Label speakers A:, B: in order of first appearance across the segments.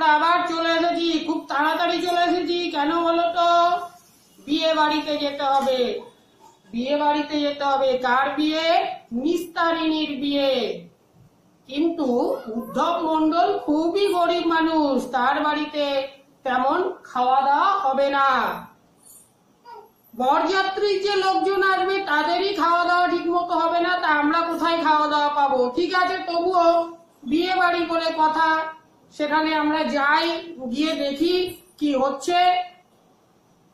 A: আমরা আবার চলে এসেছি, খুব তাড়াতাড়ি চলে এসেছি। কেন বলো তো? বিয়ে বাড়িতে যেতে হবে। বিয়ে বাড়িতে যেতে হবে। কার বিয়ে? নিস্তারিণীর বিয়ে। কিন্তু উদ্ধব মন্ডল খুবই গরিব মানুষ, তার বাড়িতে তেমন খাওয়া দাওয়া হবে না। বরযাত্রীর যে লোকজন আসবে তাদেরই খাওয়া দাওয়া ঠিক মতো হবে না, তা আমরা কোথায় খাওয়া দাওয়া পাবো? ঠিক আছে, তবুও বিয়ে বাড়ি বলে কথা, সেখানে আমরা যাই, গিয়ে দেখি কি হচ্ছে।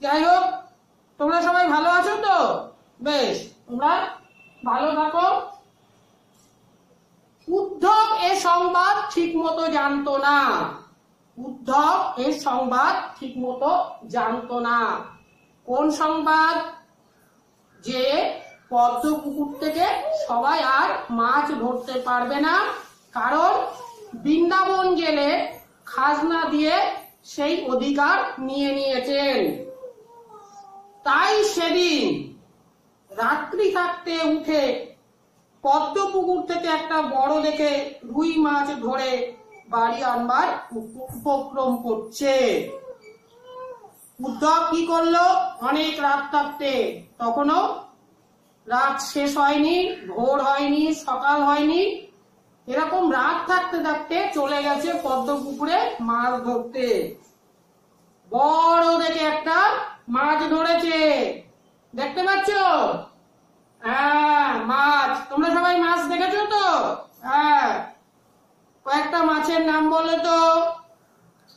A: যাই হোক, তোমরা সবাই ভালো আছো তো? বেশ, তোমরা ভালো থাকো। উদ্ধব এ সংবাদ ঠিক মতো জানতো না। উদ্ধব এ সংবাদ ঠিক মতো জানতো না। কোন সংবাদ? যে পদ্ম পুকুর থেকে সবাই আর মাছ ধরতে পারবে না, কারণ বৃন্দাবন জেলে খাজনা দিয়ে সেই অধিকার নিয়ে নিয়েছেন। তাই সেদিন রাত্রি থাকতে উঠে পদ্ম পুকুর থেকে একটা বড় দেখে রুই মাছ ধরে বাড়ি আনবার উপক্রম করছে। উদ্ধব কি করলো? অনেক রাত থাকতে, তখনও রাত শেষ হয়নি, ভোর হয়নি, সকাল হয়নি, এরকম রাত থাকতে থাকতে চলে গেছে পদ্ম পুকুরে মাছ ধরতে। বড় দেখে একটা মাছ ধরেছে, দেখতে পাচ্ছ? হ্যাঁ, মাছ। তোমরা সবাই মাছ দেখেছো তো? হ্যাঁ, কয়েকটা মাছের নাম বলো তো।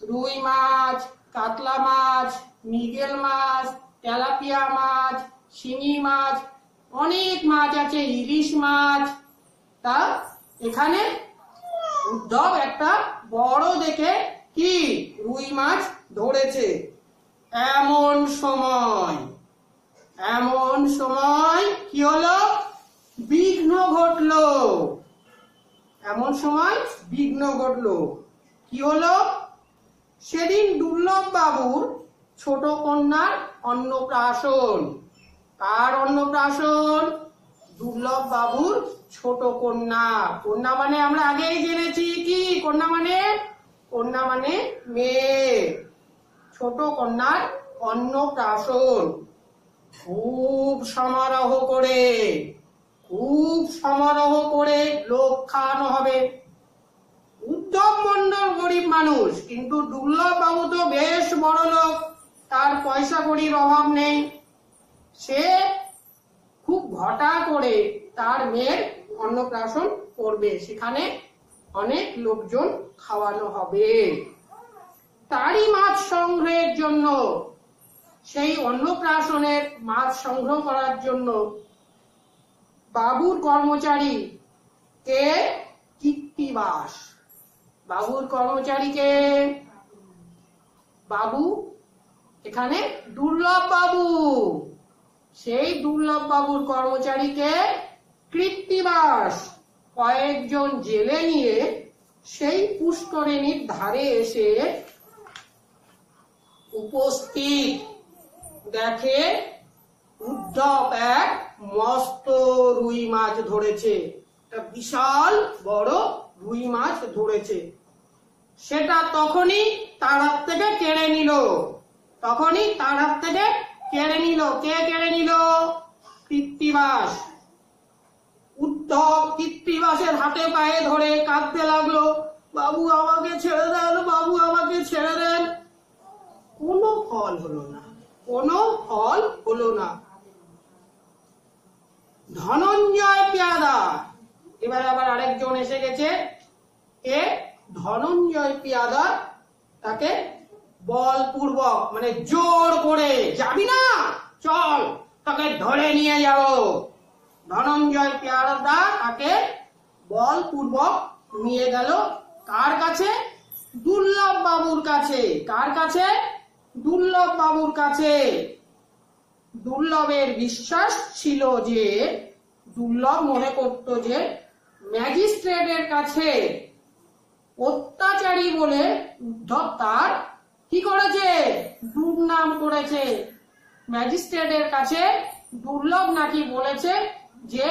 A: রুই মাছ, কাতলা মাছ, মৃগেল মাছ, তেলাপিয়া মাছ, শিঙি মাছ, অনেক মাছ আছে, ইলিশ মাছ। তা এখানে উদ্ধব একটা বড় দেখে কি রুই মাছ ধরেছে। এমন সময় কি হলো? বিঘ্ন ঘটলো। এমন সময় বিঘ্ন ঘটলো। কি হলো? সেদিন দুর্লভ বাবুর ছোট কন্যার অন্নপ্রাশন। কার অন্নপ্রাশন? দুর্লভ বাবুর ছোট কন্যা। কন্যা মানে আমরা আগেই জেনেছি কি কন্যা মানে? কন্যা মানে মেয়ে। ছোট কন্যার অন্নপ্রাশন। খুব সমারোহ করে লোক খাওয়ানো হবে। উদ্ধব মন্ডল গরিব মানুষ, কিন্তু দুর্লভ বাবু তো বেশ বড় লোক, তার পয়সা কড়ির অভাব নেই। সে খুব ঘটা করে তার মেয়ের অন্নপ্রাশন করবে, সেখানে অনেক লোকজন খাওয়ানো হবে। তারই মাছ সংগ্রহের জন্য, সেই অন্নপ্রাশনের মাছ সংগ্রহ করার জন্য বাবুর কর্মচারী কে? কৃত্তিবাস। বাবুর কর্মচারীকে? বাবু এখানে দুর্লভ বাবু। সেই দুর্লভ বাবুর কর্মচারীকে কৃত্তিবাস কয়েকজন জেলে নিয়ে সেই পুষ্করিণীর ধারে এসে উপস্থিত। দেখে উদ্ধব এক মস্ত রুই মাছ ধরেছে, একটা বিশাল বড় রুই মাছ ধরেছে। সেটা তখনই তার হাত থেকে কেড়ে নিল। কে কেড়ে নিল? কৃত্তিবাস। উদ্ধব কৃত্তিবাসের হাতে পায়ে ধরে কাঁদতে লাগলো, বাবু আমাকে ছেড়ে দেন, বাবু আমাকে ছেড়ে দেন। কোনো ফল হলো না। ধনঞ্জয় পেয়াদা। এবার আবার আরেকজন এসে গেছে, এ ধনঞ্জয় পেয়াদা। তাকে বলপূর্বক মানে জোর করে, যাবি না, চল তাকে ধরে নিয়ে যাও। ধনঞ্জয় পেয়াদা তাকে বলপূর্বক নিয়ে গেল কার কাছে? দুর্লভ বাবুর কাছে। কার কাছে? দুর্লভ বাবুর কাছে। দুর্লভের বিশ্বাস ছিল যে, দুর্লভ মনে করত যে ম্যাজিস্ট্রেটের কাছে অত্যাচারী বলে উদ্ধব তার কি করেছে? দুর্নাম করেছে। ম্যাজিস্ট্রেটের কাছে দুর্লভ নাকি বলেছে যে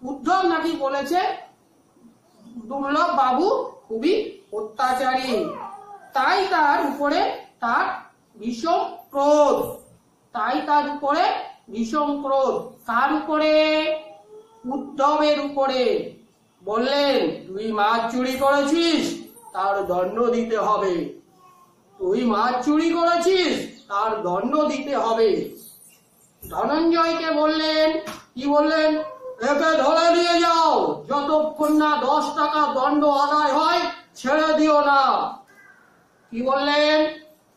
A: উদ্ধব নাকি বলেছে দুর্লভ বাবু খুবই অত্যাচারী, তাই তার উপরে তার ভীষণ ক্রোধ। তাই তার উপরে ভীষণ ক্রোধ। কার উপরে? উদ্ধবের উপরে। বললেন, তুই মাছ চুরি করেছিস, তার দণ্ড দিতে হবে। তুই মাছ চুরি করেছিস, তার দণ্ড দিতে হবে। ধনঞ্জয়কে বললেন, কি বললেন? একে ধরে নিয়ে যাও, যতক্ষণ না 10 টাকা দণ্ড আদায় হয় ছেড়ে দিও না। কি বললেন?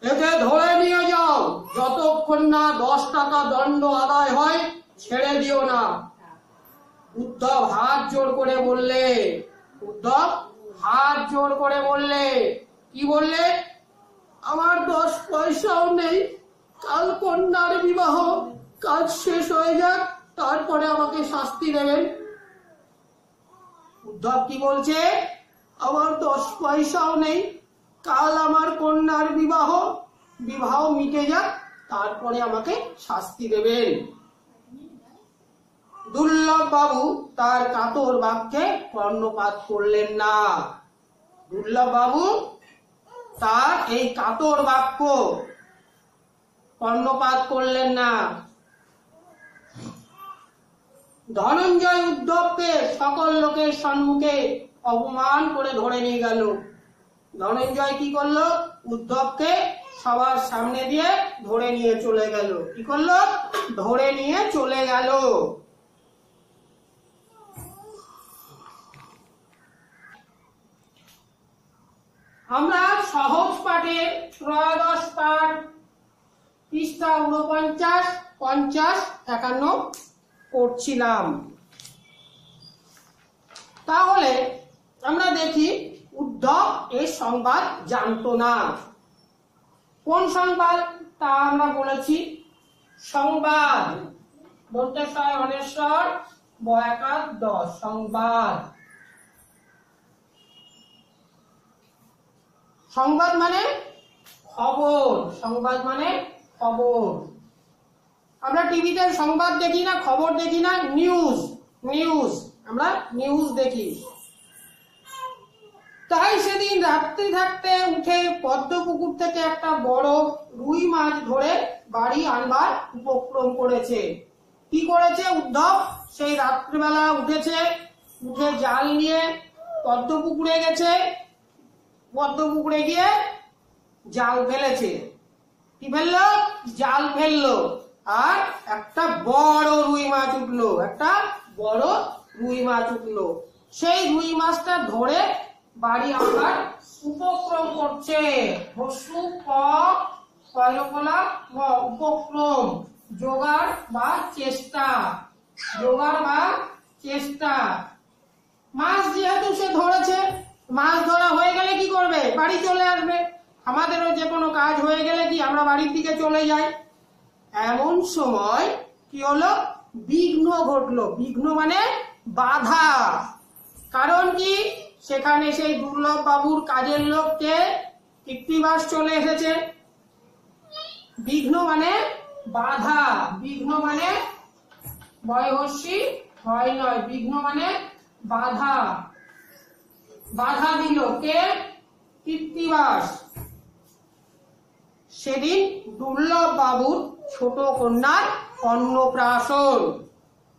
A: একে ধরে নিয়ে যাও, যতক্ষণ না 10 টাকা দণ্ড আদায় হয় ছেড়ে দিও না। উদ্ধব হাত জোড় করে বললে, উদ্ধব হাত জোড় করে বললে, কি বললে? আমার 10 পয়সাও নেই, কাল কন্যার বিবাহ, কাজ শেষ হয়ে যাক, তারপরে আমাকে শাস্তি দেবেন। উদ্ধব কি বলছে? আমার 10 পয়সাও নেই, কাল আমার কন্যার বিবাহ, বিবাহ মিটে যাক, তারপরে আমাকে শাস্তি দেবেন। দুর্লভ বাবু তার কাতর বাক্যে কর্ণপাত করলেন না। দুর্লভ বাবু তার এই কাতর বাক্য কর্ণপাত করলেন না। ধনঞ্জয় উদ্ধবকে সকল লোকের সম্মুখে অপমান করে ধরে নিয়ে গেল। ধনঞ্জয় কি করলো? উদ্ধবকে সবার সামনে দিয়ে ধরে নিয়ে চলে গেল। কি করলো? ধরে নিয়ে চলে গেল। আমরা সহজ পাঠের ত্রয়োদশ পাঠ পৃষ্ঠা 49, 50, 51 পড়ছিলাম। তাহলে আমরা দেখি উদ্ধব এই সংবাদ জানতো না। কোন সংবাদ তা আমরা বলেছি? সংবাদ মন্তেশ্বর অনেশ্বর বয়াকার 10 সংবাদ। সংবাদ মানে খবর। সংবাদ মানে খবর। আমরা টিভিতে সংবাদ দেখি না, খবর দেখি না, নিউজ। নিউজ আমরা নিউজ দেখি। তাই সেদিন রাত্রি থাকতে উঠে পদ্মপুকুর থেকে একটা বড় রুই মাছ ধরে বাড়ি আনবার উপক্রম করেছে। কি করেছে উদ্ধব? সেই রাত্রিবেলা উঠেছে, উঠে জাল নিয়ে পদ্মপুকুরে গেছে। পদ্মপুকুরে গিয়ে জাল ফেলেছে। কি ফেললো? জাল ফেললো। আর একটা বড় রুই মাছ উঠলো। একটা বড় রুই মাছ উঠলো। সেই রুই মাছটা ধরে বাড়ি আনবার উপক্রম করছে। উপক্রম, জোগাড় বা চেষ্টা। জোগাড় বা চেষ্টা। মাছ যেহেতু সে ধরেছে, মাছ ধরা হয়ে গেলে কি করবে? বাড়ি চলে আসবে। আমাদেরও যে কোনো কাজ হয়ে গেলে কি আমরা বাড়ির দিকে চলে যাই। এমন সময় কি হলো? বিঘ্ন ঘটলো। বিঘ্ন মানে বাধা। কারণ কি? সেখানে সেই দুর্লভ বাবুর কাজের লোককে কৃত্তিবাস চলে এসেছে। বিঘ্ন মানে বাধা। বিঘ্ন মানে বয়সী হয় নয়, বিঘ্ন মানে বাধা। বাধা দিল কে? কৃত্তিবাস। সেদিন দুর্লভ বাবুর ছোট কন্যার অন্নপ্রাশন।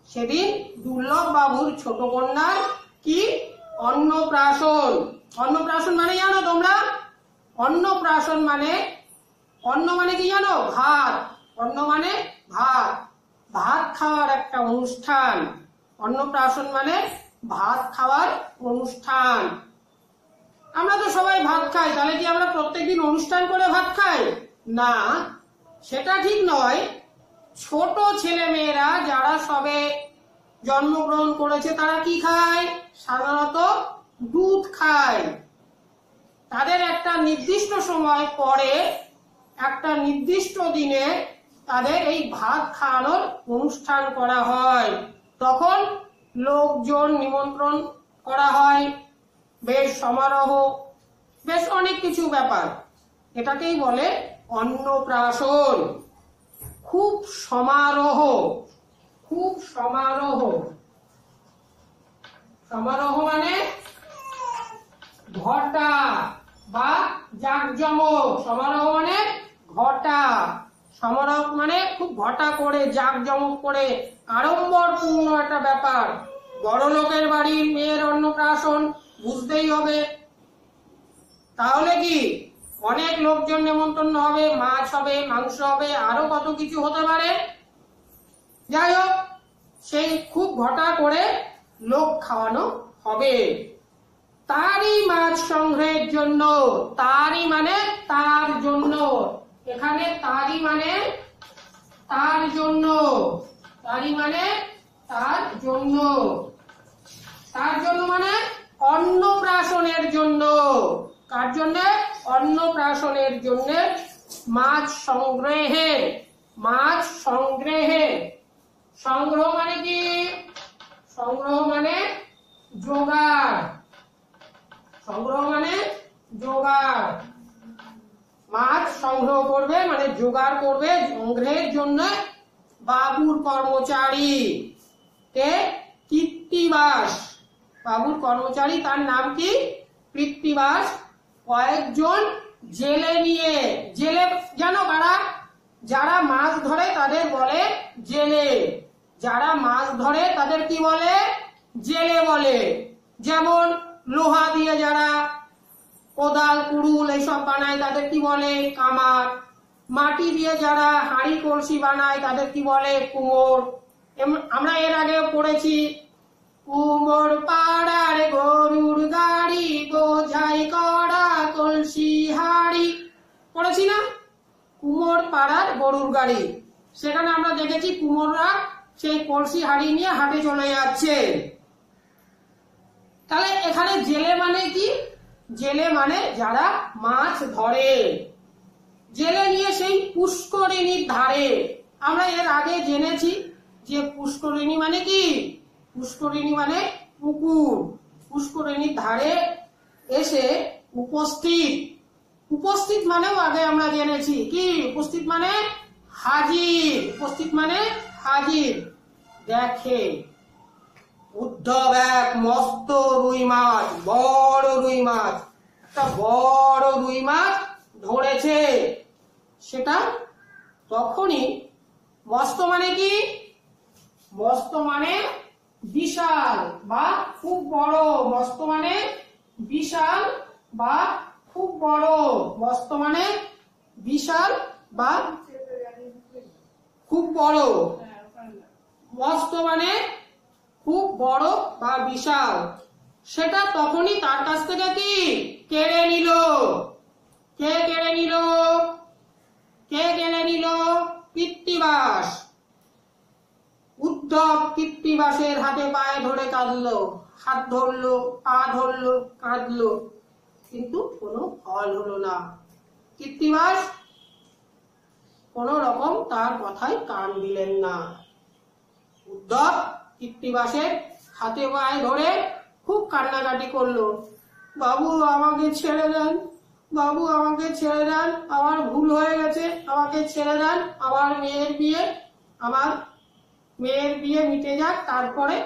A: সেদিন দুর্লভ বাবুর ছোট কন্যার কি? অন্নপ্রাশন। অন্নপ্রাশন মানে জানো তোমরা? অন্নপ্রাশন মানে, অন্ন মানে কি জানো? ভাত। অন্ন মানে ভাত। ভাত খাওয়ার একটা অনুষ্ঠান। অন্নপ্রাশন মানে ভাত খাওয়ার অনুষ্ঠান। আমরা তো সবাই ভাত খাই, তাহলে কি আমরা প্রত্যেকদিন অনুষ্ঠান করে ভাত খাই? না, সেটা ঠিক নয়। ছোট ছেলে মেয়েরা যারা সবে জন্মগ্রহণ করেছে তারা কি খায়? সাধারণত দুধ খায়। তাদের একটা নির্দিষ্ট সময় পরে, একটা নির্দিষ্ট দিনে তাদের এই ভাত খাওয়ানোর অনুষ্ঠান করা হয়। তখন লোকজন নিমন্ত্রণ করা হয়, বেশ সমারোহ, বেশ অনেক কিছু ব্যাপার। এটাকেই বলে অন্নপ্রাশন। খুব সমারোহ। খুব সমারোহ। সমারোহ মানে ঘর জাঁকজমক, সমারোহ মানে ঘটা, সমারোহ মানে খুব ঘটা করে জাঁকজমক করে আড়ম্বরপূর্ণ একটা ব্যাপার। বড় লোকের বাড়ির মেয়ের অন্নপ্রাশন, বুঝতেই হবে। তাহলে কি অনেক লোকজন নেমন্তন্ন হবে, মাছ হবে, মাংস হবে, আরো কত কিছু হতে পারে। যাই হোক, সেই খুব ঘটা করে লোক খাওয়ানো হবে। তারই মাছ সংগ্রহের জন্য, তারই মানে তার জন্য, এখানে তারই মানে তার জন্য, তারই মানে তার জন্য, তার জন্য মানে অন্নপ্রাশনের জন্য। কার জন্য? অন্নপ্রাশনের জন্য মাছ সংগ্রহে, মাছ সংগ্রহে। সংগ্রহ মানে কি? সংগ্রহ মানে জোগাড়, সংগ্রহ মানে জোগাড়। মাছ সংগ্রহ করবে মানে জোগাড় করবে, সংগ্রহের জন্য বাবুর কর্মচারী কে কৃত্তিবাস, বাবুর কর্মচারী তার নাম কি? কৃত্তিবাস কয়েকজন জেলে নিয়ে, জেলে জানো কারা? যারা মাছ ধরে তাদের বলে জেলে, যারা মাছ ধরে তাদের কি বলে? জেলে বলে। যেমন লোহা দিয়ে যারা কোদাল কুড়ুল এইসব বানায় তাদের কি বলে? কামার। মাটি দিয়ে যারা হাঁড়ি কলসি বানায় তাদের কি বলে? কুমোর। আমরা এর আগে পড়েছি কুমোর পাড়ার গরুর গাড়ি, বোঝাই করা কলসি হাঁড়ি, পড়েছি না? কুমোর পাড়ার গরুর গাড়ি। সেখানে আমরা দেখেছি কুমোররা সেই কলসি হাঁড়ি নিয়ে হাটে চলে যাচ্ছে। তাহলে এখানে জেলে মানে কি? জেলে মানে যারা মাছ ধরে, জেলে নিয়ে সেই পুষ্করিণীর ধারে। আমরা এর আগে জেনেছি যে পুষ্করিণী মানে কি? পুষ্করিণী মানে পুকুর। পুষ্করিণীর ধারে এসে উপস্থিত, উপস্থিত মানেও আগে আমরা জেনেছি কি? উপস্থিত মানে হাজির, উপস্থিত মানে হাজির। দেখে উদ্ধব এক মস্ত রুই মাছ, বড় রুই মাছ, একটা বড় রুই মাছ ধরেছে। সেটা তখনই, মস্ত মানে কি? মস্ত মানে বিশাল বা খুব বড়, মস্ত মানে বিশাল বা খুব বড়, মস্ত মানে বিশাল বা খুব বড়, মস্ত মানে খুব বড় বা বিশাল। সেটা তখনই তার কাছ থেকে কি কেড়ে নিল। কে কেড়ে নিল? কে কেড়ে নিল? কৃত্তিবাস। উদ্ধব কৃত্তিবাসের হাতে পায়ে ধরে কাঁদলো, হাত ধরলো, পা ধরলো, কাঁদলো, কিন্তু কোনো ফল হলো না। কৃত্তিবাস কোন রকম তার কথায় কান দিলেন না। উদ্ধব কৃত্তিবাসের হাতে পায়ে ধরে খুব কান্নাকাটি করলো, বাবু আমাকে ছেড়ে দেন, বাবু আমাকে ছেড়ে দেন, আমার ভুল হয়ে গেছে, আমাকে ছেড়ে দেন, আমার মেয়ের বিয়ে মিটে যাক, তারপরে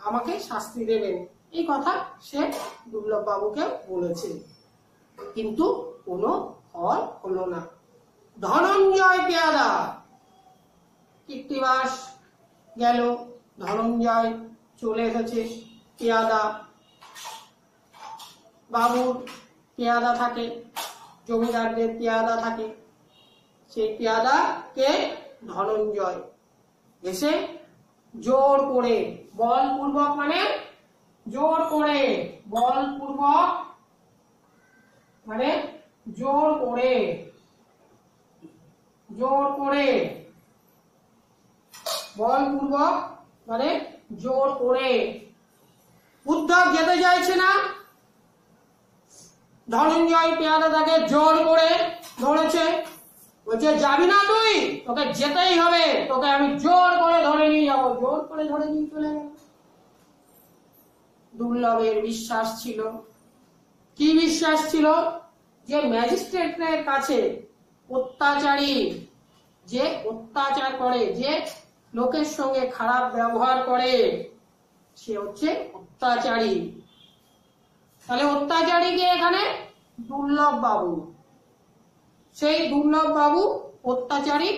A: আমাকে শাস্তি দেবেন। এই কথা সে দুর্লভ বাবুকে বলেছে, কিন্তু কোনো ফল হলো না। ধনঞ্জয় পেয়াদা, কৃত্তিবাস গেল, ধনঞ্জয় চলে এসেছে। পেয়াদা, বাবুর পেয়াদা থাকে, জমিদারদের পেয়াদা থাকে, সেই পেয়াদা কে? ধনঞ্জয়। এসে জোর করে, বলপূর্বক মানে জোর করে, বলপূর্বক মানে জোর করে, জোর করে, বলপূর্বক মানে জোর করে। উদ্ধব যেতে চাইছে না, ধনঞ্জয় পেয়াদা তাকে জোর করে ধরেছে, বলছে যাবি না তুই, তোকে যেতেই হবে, তোকে আমি জোর করে ধরে নিয়ে যাবো। জোর করে ধরে নিয়ে চলে গেল। দুর্লভের বিশ্বাস ছিল, কি বিশ্বাস ছিল? যে ম্যাজিস্ট্রেটের কাছে অত্যাচারী, যে অত্যাচার করে, যে লোকের সঙ্গে খারাপ ব্যবহার করে, সে হচ্ছে অত্যাচারী। তাহলে অত্যাচারী কে এখানে? দুর্লভ বাবু। সেই দুর্লভ বাবু অত্যাচারী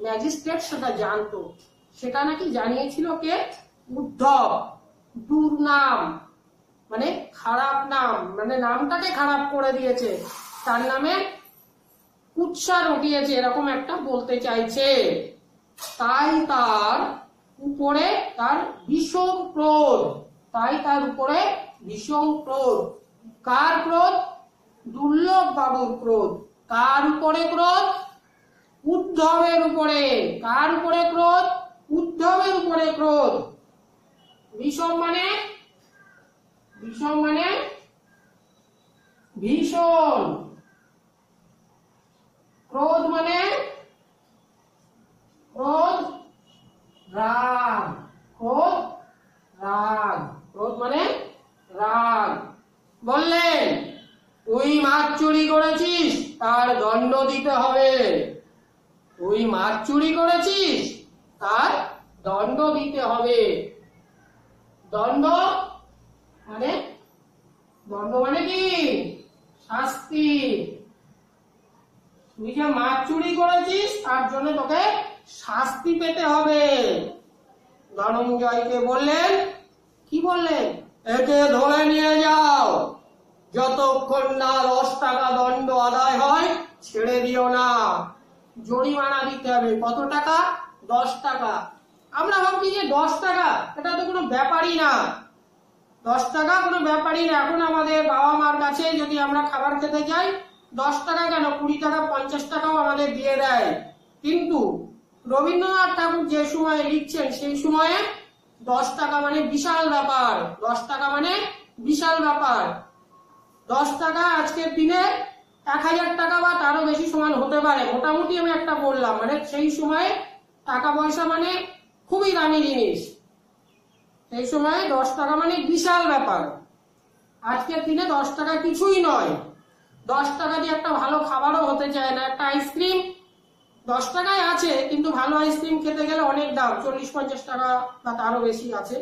A: ম্যাজিস্ট্রেট সেটা জানতো। সেটা নাকি জানিয়েছিল কে? উদ্ধব। দুর্নাম মানে খারাপ নাম, মানে নামটাকে খারাপ করে দিয়েছে, তার নামে কুৎসা রটিয়েছে, এরকম একটা বলতে চাইছে। তাই তার উপরে তার ভীষণ ক্রোধ, তাই তার উপরে ভীষণ ক্রোধ। কার ক্রোধ? দুর্লভ বাবুর ক্রোধ। কার উপরে ক্রোধ? উদ্ধবের উপরে। কার উপরে ক্রোধ? উদ্ধবের উপরে ক্রোধ। ভীষণ মানে ভীষণ মানে ভীষণ, ক্রোধ মানে ক্রোধ রাগ, ক্রোধ রাগ, ক্রোধ মানে রাগ। বললেন তুই মাছ চুরি করেছিস, তার দণ্ড দিতে হবে। তুই মাছ চুরি করেছিস, তার দণ্ড দিতে হবে। দণ্ড মানে দণ্ড মানে কি? শাস্তি। তুই যে মাছ চুরি করেছিস তার জন্য তোকে শাস্তি পেতে হবে। ধনঞ্জয়কে বললেন, কি বললেন? একে ধরে নিয়ে যাও, যতক্ষণ না 10 টাকা দণ্ড আদায় হয় ছেড়ে দিও না, জরিমানা দিতে হবে। কত টাকা? 10 টাকা। আমরা ভাবছি যে 10 টাকা এটা তো কোনো ব্যাপারই না, 10 টাকা কোনো ব্যাপারই না। এখন আমাদের বাবা মার কাছে যদি আমরা খাবার খেতে যাই, 10 টাকা কেন 20 টাকা 50 টাকাও আমাদের দিয়ে দেয়। কিন্তু রবীন্দ্রনাথ ঠাকুর যে সময় লিখছেন সেই সময়ে 10 টাকা মানে বিশাল ব্যাপার, 10 টাকা মানে বিশাল ব্যাপার। 10 টাকা আজকের দিনে 1000 টাকা বা তারও বেশি সমান হতে পারে, মোটামুটি আমি একটা বললাম। মানে সেই সময়ে টাকা পয়সা মানে খুবই দামি জিনিস, সেই সময় 10 টাকা মানে বিশাল ব্যাপার। আজকের দিনে 10 টাকা কিছুই নয়। 10 টাকা দিয়ে একটা ভালো খাবারও হতে চায় না। একটা আইসক্রিম 10 টাকায় আছে, কিন্তু ভালো আইসক্রিম খেতে গেলে অনেক দাম, 40-50 টাকা বা তারও বেশি আছে।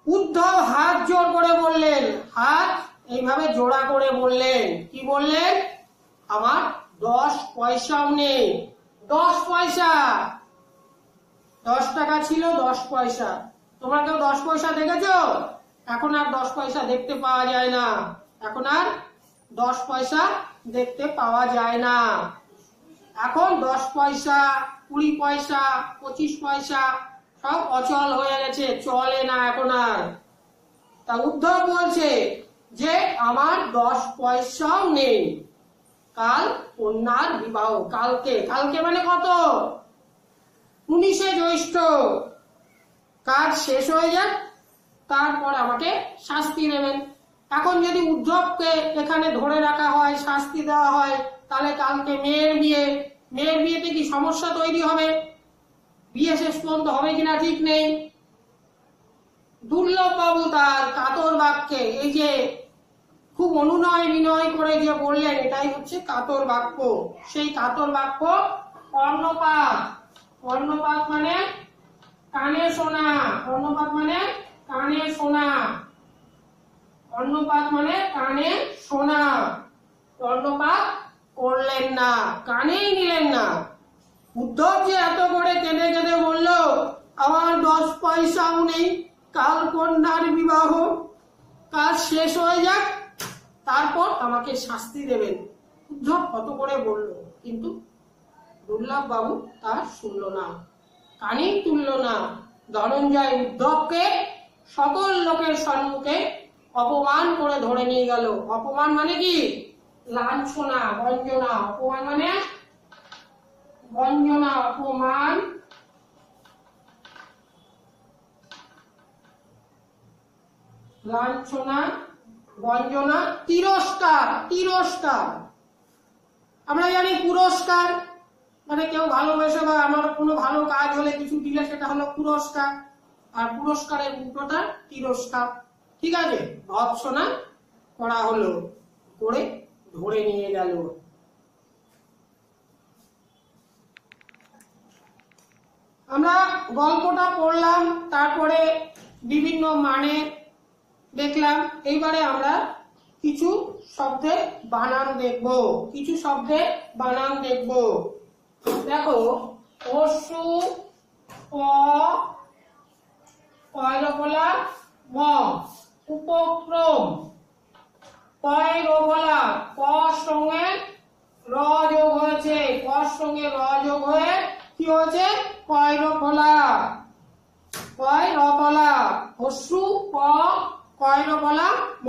A: উদ্ধব হাত জোর করে বললেন, হাত এইভাবে জোড়া করে বললেন, কি বললেন? আমার 10 পয়সাও নেই। 10 পয়সা, 10 টাকা ছিল 10 পয়সা। তোমরা কেউ 10 পয়সা দেখেছো? এখন আর 10 পয়সা দেখতে পাওয়া যায় না, এখন আর 10 পয়সা দেখতে পাওয়া যায় না। এখন 10 পয়সা, 20 পয়সা, 25 পয়সা সব অচল হয়ে গেছে, চলে না এখন আর। তা উদ্ধব বলছে যে আমার 10 পয়সাও নেই। কাল কন্যার বিবাহ, কালকে, কালকে মানে কত? 19শে জ্যৈষ্ঠ। কাজ শেষ হয়ে যাক, তারপর আমাকে শাস্তি দেবেন। এখন যদি উদ্ধবকে এখানে ধরে রাখা হয়, শাস্তি দেওয়া হয়, তাহলে কালকে মেয়ের বিয়ে, মেয়ের বিয়েতে কি সমস্যা তৈরি হবে? বিয়ে শেষ পর্যন্ত হবে কিনা ঠিক নেই। দুর্লভ বাবু তার কাতর বাক্যে, এই যে খুব অনুনয় বিনয় করে যে বললেন, এটাই হচ্ছে কাতর বাক্য। সেই কাতর বাক্য কর্ণপাত। কর্ণপাত মানে কানে শোনা, কর্ণপাত মানে কানে শোনা, কর্ণপাত মানে কানে শোনা। কর্ণপাত করলেন না, কানেই নিলেন না। উদ্ধব যে এত করে কেঁদে কেঁদে বলল, আমার 10 পয়সাও নেই, কাল কন্যার বিবাহ, কাজ শেষ হয়ে যাক, তারপর আমাকে শাস্তি দেবেন। উদ্ধব কত করে বলল, কিন্তু দুর্লভ বাবু তা শুনল না, কানেই তুলল না। ধনঞ্জয় উদ্ধবকে সকল লোকের সম্মুখে অপমান করে ধরে নিয়ে গেল। অপমান মানে কি? লাঞ্ছনা, বঞ্চনা। অপমান মানে বঞ্চনা, অপমান, লাঞ্ছনা, বঞ্চনা, তিরস্কার। তিরস্কার আমরা জানি, পুরস্কার মানে কেউ ভালোবেসে বা আমার কোনো ভালো কাজ হলে কিছু দিলে সেটা হলো পুরস্কার, আর পুরস্কারের উল্টোটা তিরস্কার। ঠিক আছে, ভৎসনা করা হলো, করে ধরে নিয়ে গেল। আমরা গল্পটা পড়লাম, তারপরে বিভিন্ন মানে দেখলাম। এইবারে আমরা কিছু শব্দের বানান দেখব, কিছু শব্দের বানান দেখব। দেখো, পশু, প, পয়রফলা, ম, উপক্রম, পয়রফলা, প সঙ্গে র যোগ হয়েছে, প সঙ্গে র যোগ হয়ে কি হয়েছে? পয়রফলা, পয়রফলা, পশু, প, পয়রফলা, ম,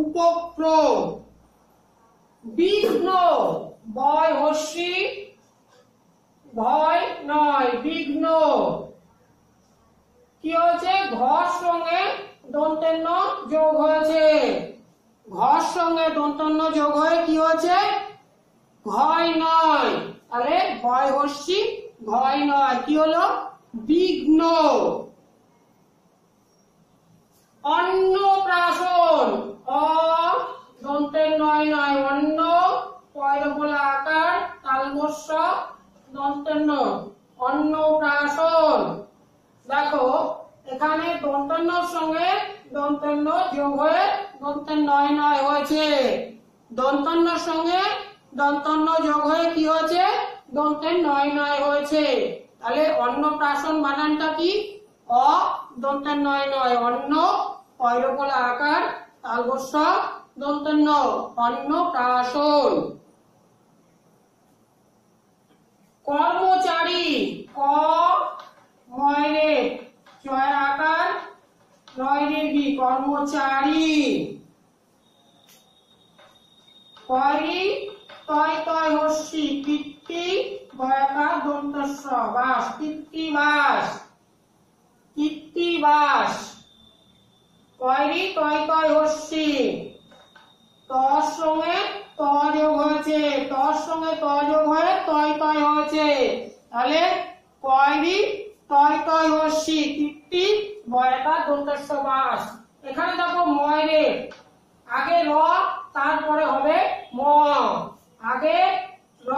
A: উপক্রম। বিঘ্ন, বয় হস্যি, ভয় নয়, বিঘ্ন, কি হয়েছে? ঘর সঙ্গে দন্তেন্য যোগ হয়েছে, ঘর সঙ্গে দন্তেন্য যোগ হয়ে কি হয়েছে? ভয় নয়। তাহলে ভয় হস্যি ভয় নয়, কি হলো? বিঘ্ন। অন্নপ্রাশন, অ দন্তের নয় নয়, অন্ন, পয়রফলা আকার, তালবস্য দন্তের ন, অন্নপ্রাশন। দেখো, এখানে দন্তন্যর সঙ্গে দন্তন্য যোগ হয়ে দন্তের নয় নয় হয়েছে, দন্তন্যর সঙ্গে দন্তন্য যোগ হয়ে কি হয়েছে? দন্তের নয় নয় হয়েছে। তাহলে অন্নপ্রাশন বানানটা কি? অ দন্তের নয় নয়, অন্ন, পয়রফলা আকার, তালবস্য দন্তের ন, অন্নপ্রাশন। কর্মচারী, ক ময়রে জয় আকার, নয় রে বি, কর্মচারী। করি, তয় তয় হস্যি, কীর্তি, বয়াকার দন্তস্ব, বাস, কীর্তিবাস, কীর্তিবাস। কয়রি, তয় তয় হস্যি, তর সঙ্গে ত যোগ হয়েছে, তর সঙ্গে ত যোগ হয়ে তয় তয় হয়েছে। তাহলে কয়রি, তয় তয় হস্যি, কীর্তি, বয়াকার দন্তস্ব, বাস। এখানে দেখো ময়রে, আগে র, তারপরে হবে ম, আগে র,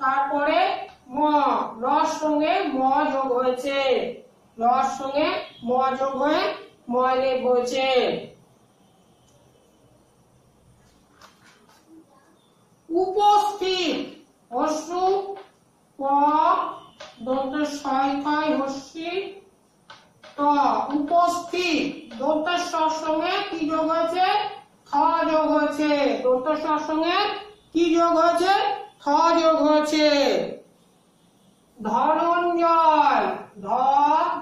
A: তারপরে ম, রর সঙ্গে ম যোগ হয়েছে, রর সঙ্গে ম যোগ হয়ে ময়রে হয়েছে। উপস্থিত, হস্যু, প, দন্তের ছয় ছয় হস্যি, ত, উপস্থিত, দন্তের স্বর সঙ্গে কি যোগ হয়েছে? থ যোগ হয়েছে, দন্তের স্বর সঙ্গে কি যোগ হয়েছে? থ যোগ হয়েছে। ধনঞ্জয়, ধ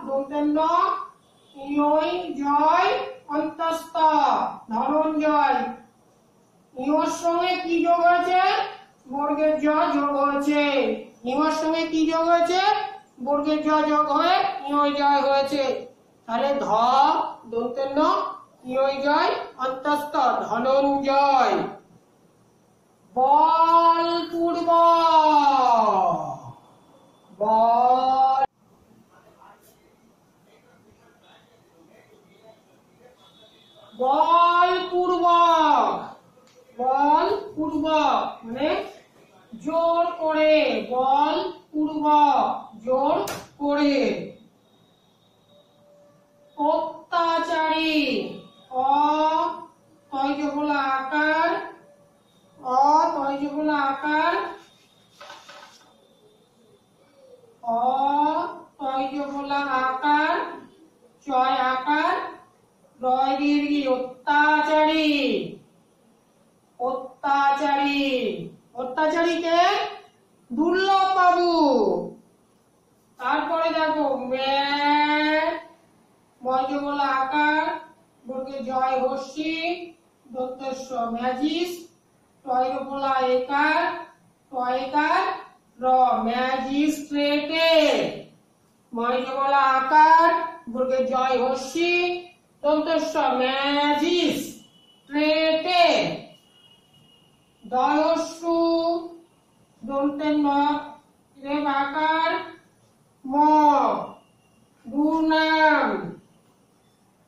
A: দন্তের ন, ইয় জয় অন্তস্থ, ধনঞ্জয়, ইয়র সঙ্গে কি যোগ হয়েছে? বর্গের জ যোগ হয়েছে, ইয়র সঙ্গে কি যোগ হয়েছে? বর্গের জ যোগ হয়ে ইয় জয় হয়েছে। তাহলে ধ দন্তের ন, ইয় জয় অন্তস্থ, ধনঞ্জয়। বলপূর্ব, বল, বলপূর্বক, বলপূর্বক মানে জোর করে, বলপূর্বক জোর করে। অত্যাচারী, অ তয়জফলা আকার, অ তয়জফলা আকার, অ তয়জফলা আকার, চয় আকার, রয় দীর্ঘি, অত্যাচারী, অত্যাচারী। অত্যাচারীকে দুর্লভ বাবু। তারপরে দেখো ময়জফলা আকার, বর্গে জয় হস্যি, দন্তেস্ব ম্যাজিস, টয়জফলা একার, টয়কার, র, ম্যাজিস্ট্রেটে, ময়জফলা আকার, বর্গে জয় হস্যি, দন্তেস্ব ম্যাজিস্ট্রেটে। দয়স্যু, দন্তের ন, রেফ আকার, ম, দুর্নাম,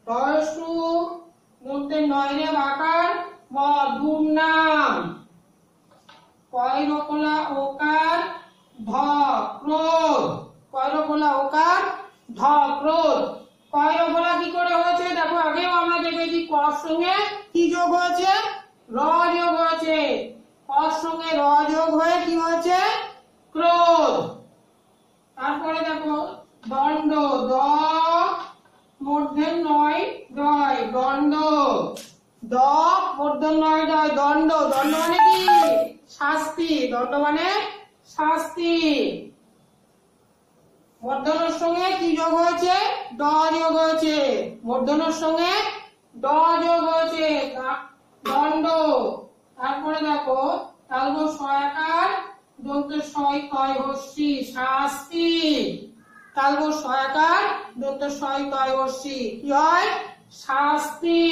A: দয়স্যু দন্তের নয় রেফ আকার, ম, দুর্নাম। পয়রফলা ওকার, ধ, ক্রোধ, পয়রফলা ওকার, ধ, ক্রোধ। পয়রফলা কি করে হয়েছে? দেখো আগেও আমরা দেখেছি, ক সঙ্গে কি যোগ হয়েছে? র র যোগ হয়েছে, কর সঙ্গে র যোগ হয়ে কি হয়েছে, ক্রোধ। তারপরে দেখো দণ্ড, দ মূর্ধন্যয় ডয়, দণ্ড, দ মূর্ধন্যয় ডয়, দণ্ড। দণ্ড মানে কি, শাস্তি। দণ্ড মানে শাস্তি। মূর্ধন্যর সঙ্গে কি যোগ হয়েছে, ড যোগ হয়েছে, মূর্ধন্যর সঙ্গে ড যোগ হয়েছে, দণ্ড। তারপরে দেখো তালব সহায়কার দন্ত সয় তয় হস্যি, শাস্তি। তালব সহায়কার দন্ত সয় তয় হস্যি, কি হয়, শাস্তি।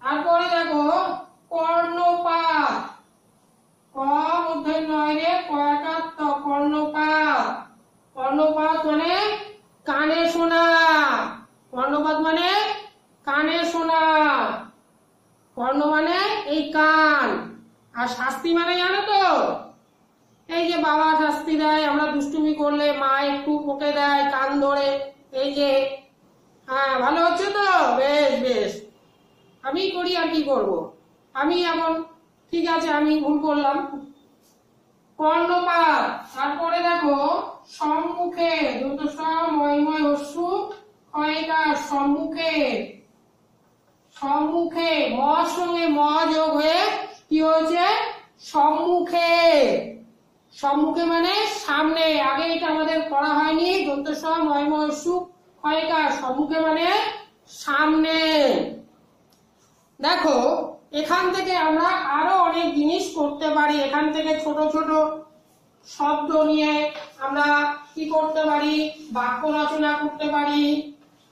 A: তারপরে দেখো কর্ণপাত, ক মূর্ধন্যয় রে কয়াকার ত, কর্ণপাত। কর্ণপাত মানে কানে শোনা, কর্ণপাত মানে কানে শোনা। কর্ণ মানে এই কান, আর শাস্তি মানে জানো তো, এই যে বাবা শাস্তি দেয়, আমরা দুষ্টুমি করলে মা একটু বকে দেয় কান ধরে, এই যে, হ্যাঁ ভালো হচ্ছে তো, বেশ বেশ, আমি করি আর কি করব, আমি এখন ঠিক আছে আমি ভুল করলাম। কর্ণপাত। তারপরে দেখো সম্মুখে, দুত ময়ময় হস্যু ক্ষয়কার, সম্মুখে। সম্মুখে ম সঙ্গে ম যোগ হয়ে কি হয়েছে, সম্মুখে। সম্মুখে মানে সামনে, আগে এটা আমাদের পড়া হয়নি, দন্ত ময়ময় হস্যু ক্ষয়কার, সম্মুখে মানে সামনে। দেখো এখান থেকে আমরা আরো অনেক জিনিস করতে পারি, এখান থেকে ছোট ছোট শব্দ নিয়ে আমরা কি করতে পারি, বাক্য রচনা করতে পারি,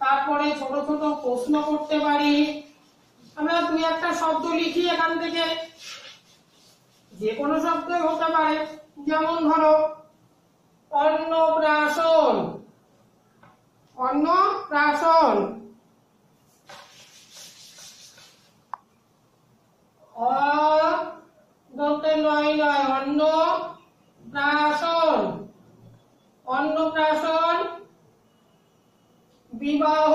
A: তারপরে ছোট ছোট প্রশ্ন করতে পারি। আমরা দুই একটা শব্দ লিখি এখান থেকে, যে কোনো শব্দই হতে পারে, যেমন ধরো অন্নপ্রাশন, অন্নপ্রাশন, অন্ন প্রাশন, অন্নপ্রাশন, বিবাহ,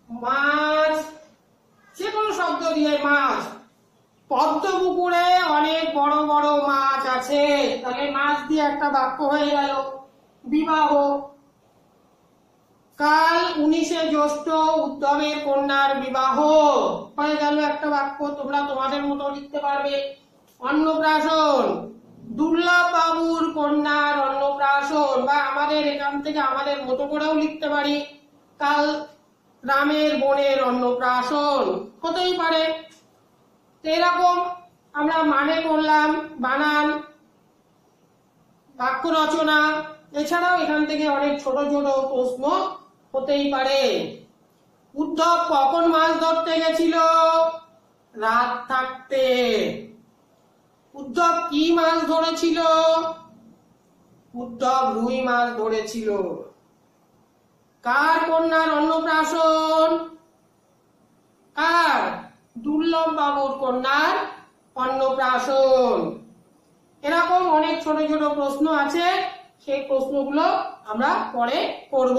A: মাছ, যে কোনো শব্দ দিয়ে মাছ। পদ্ম পুকুরে অনেক বড় বড় মাছ আছে, তাহলে মাছ দিয়ে একটা বাক্য হয়ে গেল। বিবাহ, কাল 19শে জ্যৈষ্ঠ উদ্ধবের কন্যার বিবাহ, হয়ে গেল একটা বাক্য, তোমরা তোমাদের মতো লিখতে পারবে। অন্নপ্রাশন, দুর্লভ বাবুর কন্যার অন্নপ্রাশন, বা আমাদের এখান থেকে আমাদের মতো করেও লিখতে পারি, কাল রামের বোনের অন্নপ্রাশন, হতেই পারে। এরকম আমরা মানে করলাম, বানান, বাক্য রচনা, এছাড়াও এখান থেকে অনেক ছোট ছোট প্রশ্ন হতেই পারে। উদ্ধব কখন মাছ ধরতে গেছিল, রাত থাকতে। উদ্ধব কি মাছ ধরেছিল, উদ্ধব রুই মাছ ধরেছিল। কার কন্যার অন্নপ্রাশন, কার, দুর্লভ বাবুর কন্যার অন্নপ্রাশন। এরকম অনেক ছোট ছোট প্রশ্ন আছে, সেই প্রশ্নগুলো আমরা পরে করব।